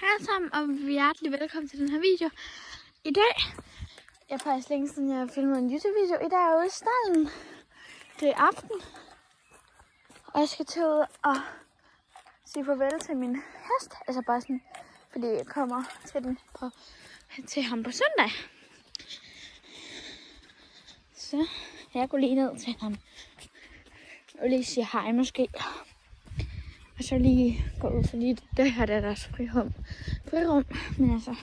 Hej sammen og hjertelig velkommen til den her video. I dag, jeg er faktisk længe siden jeg har filmet en YouTube-video. I dag er jeg ude i stalden. Det er aften. Og jeg skal tage ud og sige farvel til min hest. Altså bare sådan, fordi jeg kommer til ham på søndag. Så jeg går lige ned til ham. Og lige sige hej måske. Og så lige gå ud, fordi det her der er deres frirum. Men altså,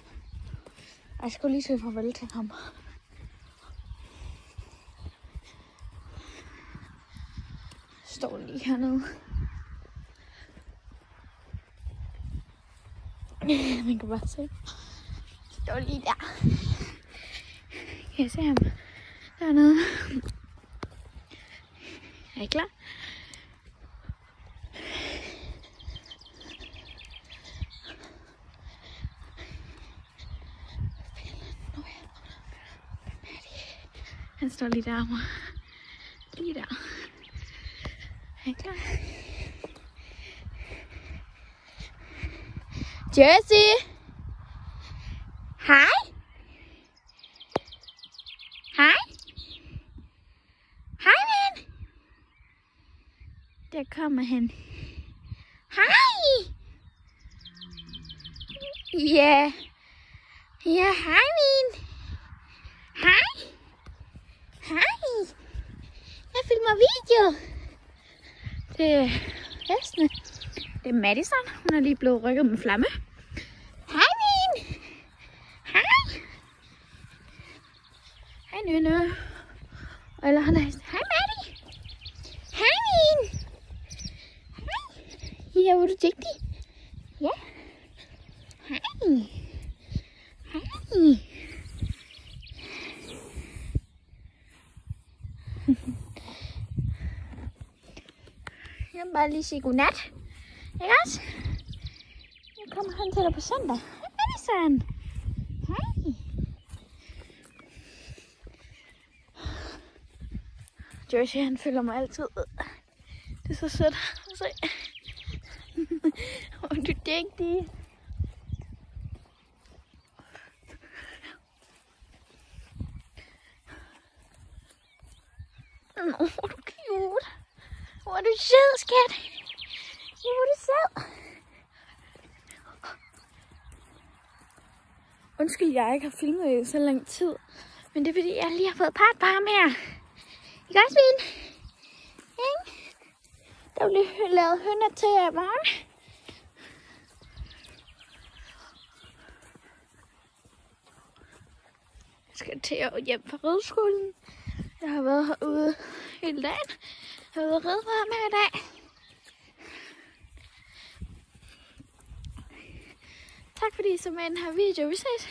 jeg skal lige sige farvel til ham. Jeg står lige hernede. Man kan bare se. Jeg står lige der. Kan jeg se ham dernede? Er I klar? Han står lige der, mor. Lige der. Er I klar? Jessie! Hej! Hej! Hej, ven! Der kommer han. Hej! Ja. Ja, hej, ven! Hej! Hej! Jeg filmer video. Det er hestene. Det er Madison. Hun er lige blevet rykket med flamme. Hej, min! Hej! Hej, Nynne. Eller han er hest. Hej, Maddie! Hej, min! Hej! Ja, hvor er du dygtig. Ja. Hej! Hej! Jeg vil bare lige sige godnat. Ikke også? Jeg kommer hen til dig på søndag. Hej, Madison. Hej. Joyce, han følger mig altid. Det er så sødt at se. Hvor er du dygtig. Nå, hvor er du cute. Hvor er du sød, skat. Hvor er du sød. Undskyld, jeg ikke har filmet i så lang tid. Men det er fordi, jeg lige har fået part på ham her. Ikke også, Vin? Ikke? Der blev lavet hønner til i morgen. Jeg skal til at hjem fra rideskolen. Jeg har været herude hele dagen. Jeg har været ride på ham her i dag. Tak fordi I så med den her video. Vi ses.